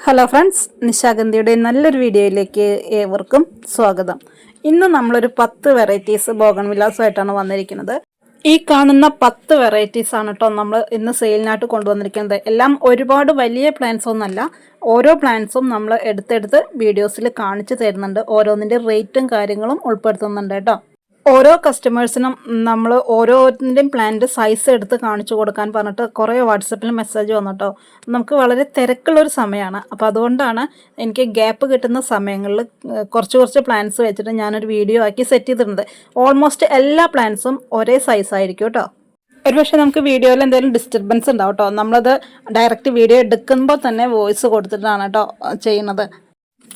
Hello friends, നിശാഗന്ധിയുടെ നല്ലൊരു വീഡിയോയിലേക്ക് ഏവർക്കും സ്വാഗതം. ഇന്ന് നമ്മളൊരു 10 വെറൈറ്റീസ് ബോഗൺവില്ലാസുമായിട്ടാണ് വന്നിരിക്കുന്നത്. ഈ കാണുന്ന 10 വെറൈറ്റീസ് ആണ് കേട്ടോ നമ്മൾ ഇന്ന് സെയിലിനായിട്ട് കൊണ്ടുവന്നിരിക്കുന്നത്. എല്ലാം ഒരുപാട് വലിയ പ്ലാന്റ്സ് ഒന്നല്ല, ഓരോ പ്ലാന്റ്സും നമ്മൾ എടുത്തെടുത്ത് വീഡിയോസിൽ കാണിച്ചു തരുന്നുണ്ട്. ഓരോന്നിൻ്റെ റേറ്റും കാര്യങ്ങളും ഉൾപ്പെടുത്തുന്നുണ്ട് കേട്ടോ. ഓരോ കസ്റ്റമേഴ്സിനും നമ്മൾ ഓരോന്നിൻ്റെയും പ്ലാന്റ് സൈസ് എടുത്ത് കാണിച്ചു കൊടുക്കാൻ പറഞ്ഞിട്ട് കുറേ വാട്സപ്പിൽ മെസ്സേജ് വന്നിട്ടോ. നമുക്ക് വളരെ തിരക്കുള്ളൊരു സമയമാണ്. അപ്പോൾ അതുകൊണ്ടാണ് എനിക്ക് ഗ്യാപ്പ് കിട്ടുന്ന സമയങ്ങളിൽ കുറച്ച് പ്ലാന്റ്സ് വെച്ചിട്ട് ഞാനൊരു വീഡിയോ ആക്കി സെറ്റ് ചെയ്തിട്ടുണ്ട്. ഓൾമോസ്റ്റ് എല്ലാ പ്ലാന്റ്സും ഒരേ സൈസ് ആയിരിക്കും കേട്ടോ. ഒരുപക്ഷെ നമുക്ക് വീഡിയോയിൽ എന്തെങ്കിലും ഡിസ്റ്റർബൻസ് ഉണ്ടാവും കേട്ടോ. നമ്മളത് ഡയറക്റ്റ് വീഡിയോ എടുക്കുമ്പോൾ തന്നെ വോയിസ് കൊടുത്തിട്ടാണ് കേട്ടോ ചെയ്യുന്നത്.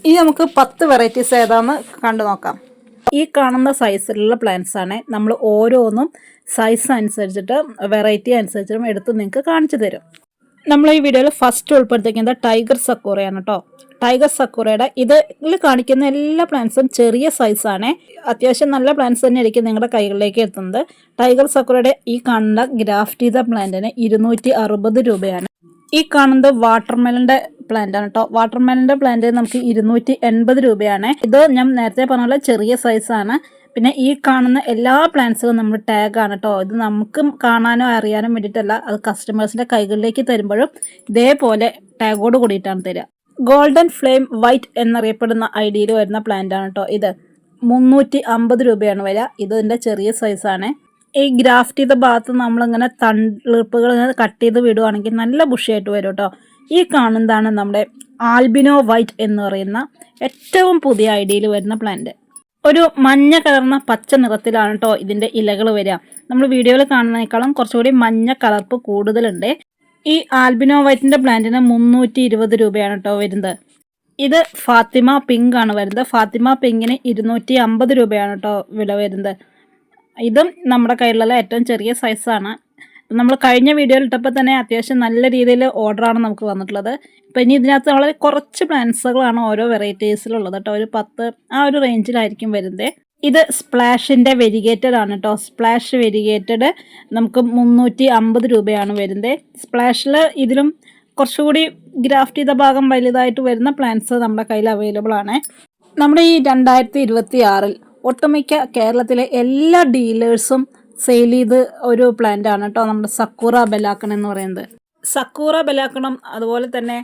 ഈ നമുക്ക് 10 വെറൈറ്റീസ് ഏതാണെന്ന് കണ്ടു നോക്കാം. ഈ കാണുന്ന സൈസിലുള്ള പ്ലാന്റ്സ് ആണ്. നമ്മൾ ഓരോന്നും സൈസ് അനുസരിച്ചിട്ട് വെറൈറ്റി അനുസരിച്ചിട്ടും എടുത്ത് നിങ്ങൾക്ക് കാണിച്ചു തരും. നമ്മൾ ഈ വീഡിയോയിൽ ഫസ്റ്റ് ഉൾപ്പെടുത്തിക്കുന്നത് ടൈഗർ സക്കൂറയാണ് കേട്ടോ. ടൈഗർ സക്കൂറയുടെ ഇതിൽ കാണിക്കുന്ന എല്ലാ പ്ലാന്റ്സും ചെറിയ സൈസാണ്. അത്യാവശ്യം നല്ല പ്ലാന്റ്സ് തന്നെ ആയിരിക്കും നിങ്ങളുടെ കൈകളിലേക്ക് എത്തുന്നത്. ടൈഗർ സക്കൂറയുടെ ഈ കാണുന്ന ഗ്രാഫ്റ്റ് ചെയ്ത പ്ലാന്റിന് 260 രൂപയാണ്. ഈ കാണുന്നത് വാട്ടർമെലൻ്റെ പ്ലാന്റ് ആണ് കേട്ടോ. വാട്ടർമെലൻ്റെ പ്ലാന്റ് നമുക്ക് 280 രൂപയാണ്. ഇത് ഞാൻ നേരത്തെ പറഞ്ഞ ചെറിയ സൈസാണ്. പിന്നെ ഈ കാണുന്ന എല്ലാ പ്ലാന്റ്സും നമ്മൾ ടാഗാണ് കേട്ടോ. ഇത് നമുക്ക് കാണാനോ അറിയാനോ വേണ്ടിയിട്ടല്ല, അത് കസ്റ്റമേഴ്സിൻ്റെ കൈകളിലേക്ക് തരുമ്പോഴും ഇതേപോലെ ടാഗോട് കൂടിയിട്ടാണ് തരിക. ഗോൾഡൻ ഫ്ലെയിം വൈറ്റ് എന്നറിയപ്പെടുന്ന ഐഡിയയിൽ വരുന്ന പ്ലാന്റ് ആണ് കേട്ടോ. ഇത് 350 രൂപയാണ് വരിക. ഇതിൻ്റെ ചെറിയ സൈസാണ്. ഈ ഗ്രാഫ്റ്റ് ചെയ്ത ഭാഗത്ത് നമ്മളിങ്ങനെ തളിർപ്പുകൾ ഇങ്ങനെ കട്ട് ചെയ്ത് വിടുവാണെങ്കിൽ നല്ല ബുഷിയായിട്ട് വരും കേട്ടോ. ഈ കാണുന്നതാണ് നമ്മുടെ ആൽബിനോ വൈറ്റ് എന്ന് പറയുന്ന ഏറ്റവും പുതിയ ഐഡിയയിൽ വരുന്ന പ്ലാന്റ്. ഒരു മഞ്ഞ കലർന്ന പച്ച നിറത്തിലാണ് കേട്ടോ ഇതിൻ്റെ ഇലകൾ വരിക. നമ്മൾ വീഡിയോയിൽ കാണുന്നതിനേക്കാളും കുറച്ചുകൂടി മഞ്ഞ കളർപ്പ് കൂടുതലുണ്ട്. ഈ ആൽബിനോ വൈറ്റിൻ്റെ പ്ലാന്റിന് 320 രൂപയാണ് കേട്ടോ വരുന്നത്. ഇത് ഫാത്തിമ പിങ്ക് ആണ് വരുന്നത്. ഫാത്തിമ പിങ്കിന് 250 രൂപയാണ് കേട്ടോ വില വരുന്നത്. ഇതും നമ്മുടെ കയ്യിലുള്ള ഏറ്റവും ചെറിയ സൈസാണ്. നമ്മൾ കഴിഞ്ഞ വീഡിയോയിൽ ഇട്ടപ്പോൾ തന്നെ അത്യാവശ്യം നല്ല രീതിയിൽ ഓർഡറാണ് നമുക്ക് വന്നിട്ടുള്ളത്. ഇപ്പം ഇനി ഇതിനകത്ത് വളരെ കുറച്ച് പ്ലാന്റ്സുകളാണ് ഓരോ വെറൈറ്റീസിലുള്ളത് കേട്ടോ. ഒരു 10 ആ ഒരു റേഞ്ചിലായിരിക്കും വരുന്നത്. ഇത് സ്പ്ലാഷിൻ്റെ വെരിഗേറ്റഡ് ആണ് കേട്ടോ. സ്പ്ലാഷ് വെരിഗേറ്റഡ് നമുക്ക് 350 രൂപയാണ് വരുന്നത്. സ്പ്ലാഷിൽ ഇതിലും കുറച്ചുകൂടി ഗ്രാഫ്റ്റ് ചെയ്ത ഭാഗം വലുതായിട്ട് വരുന്ന പ്ലാന്റ്സ് നമ്മുടെ കയ്യിൽ അവൈലബിൾ ആണ്. നമ്മുടെ ഈ 2026 ഒട്ടുമിക്ക കേരളത്തിലെ എല്ലാ ഡീലേഴ്സും സെയിൽ ചെയ്ത് ഒരു പ്ലാന്റ് ആണ് കേട്ടോ നമ്മുടെ സക്കൂറ ബെലാക്കൺ എന്ന് പറയുന്നത്. സക്കൂറ ബെലാക്കണും അതുപോലെ തന്നെ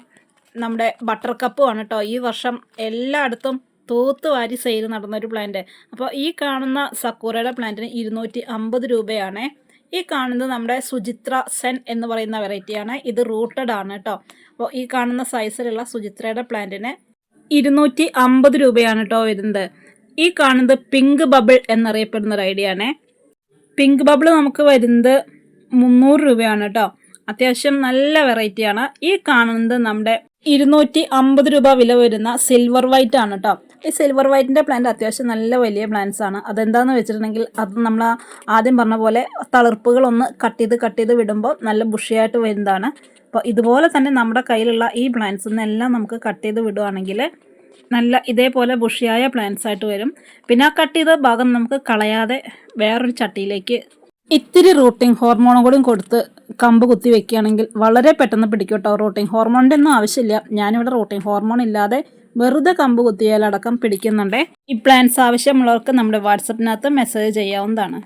നമ്മുടെ ബട്ടർ കപ്പും ആണ് കേട്ടോ ഈ വർഷം എല്ലായിടത്തും തൂത്തുവാരി സെയിൽ നടന്നൊരു പ്ലാന്റ്. അപ്പോൾ ഈ കാണുന്ന സക്കൂറയുടെ പ്ലാന്റിന് 250 രൂപയാണ്. ഈ കാണുന്നത് നമ്മുടെ സുചിത്ര സെൻ എന്ന് പറയുന്ന വെറൈറ്റിയാണ്. ഇത് റൂട്ടഡ് ആണ് കേട്ടോ. അപ്പോൾ ഈ കാണുന്ന സൈസിലുള്ള സുചിത്രയുടെ പ്ലാന്റിന് 250 രൂപയാണ് കേട്ടോ വരുന്നത്. ഈ കാണുന്നത് പിങ്ക് ബബിൾ എന്നറിയപ്പെടുന്ന ഒരു ഐഡിയ ആണ്. പിങ്ക് ബബിൾ നമുക്ക് വരുന്നത് 300 രൂപയാണ് കേട്ടോ. അത്യാവശ്യം നല്ല വെറൈറ്റിയാണ്. ഈ കാണുന്നത് നമ്മുടെ 250 രൂപ വില വരുന്ന സിൽവർ വൈറ്റ് ആണ് കേട്ടോ. ഈ സിൽവർ വൈറ്റിൻ്റെ പ്ലാന്റ് അത്യാവശ്യം നല്ല വലിയ പ്ലാന്റ്സ് ആണ്. അതെന്താണെന്ന് വെച്ചിട്ടുണ്ടെങ്കിൽ അത് നമ്മൾ ആദ്യം പറഞ്ഞ പോലെ തളിർപ്പുകളൊന്ന് കട്ട് ചെയ്ത് വിടുമ്പോൾ നല്ല ബുഷിയായിട്ട് വരുന്നതാണ്. അപ്പോൾ ഇതുപോലെ തന്നെ നമ്മുടെ കയ്യിലുള്ള ഈ പ്ലാന്റ്സിൽ നിന്നെല്ലാം നമുക്ക് കട്ട് ചെയ്ത് വിടുകയാണെങ്കിൽ നല്ല ഇതേപോലെ ബുഷിയായ പ്ലാന്റ്സ് ആയിട്ട് വരും. പിന്നെ ആ കട്ട് ചെയ്ത ഭാഗം നമുക്ക് കളയാതെ വേറൊരു ചട്ടിയിലേക്ക് ഇത്തിരി റൂട്ടിംഗ് ഹോർമോണും കൂടി കൊടുത്ത് കമ്പ് കുത്തി വെക്കുകയാണെങ്കിൽ വളരെ പെട്ടെന്ന് പിടിക്കും കേട്ടോ. റൂട്ടിംഗ് ഹോർമോണിൻ്റെ ഒന്നും ആവശ്യമില്ല. ഞാനിവിടെ റൂട്ടിംഗ് ഹോർമോൺ ഇല്ലാതെ വെറുതെ കമ്പ് കുത്തിയാലടക്കം പിടിക്കുന്നുണ്ട്. ഈ പ്ലാന്റ്സ് ആവശ്യമുള്ളവർക്ക് നമ്മുടെ വാട്സപ്പിനകത്ത് മെസ്സേജ് ചെയ്യാവുന്നതാണ്.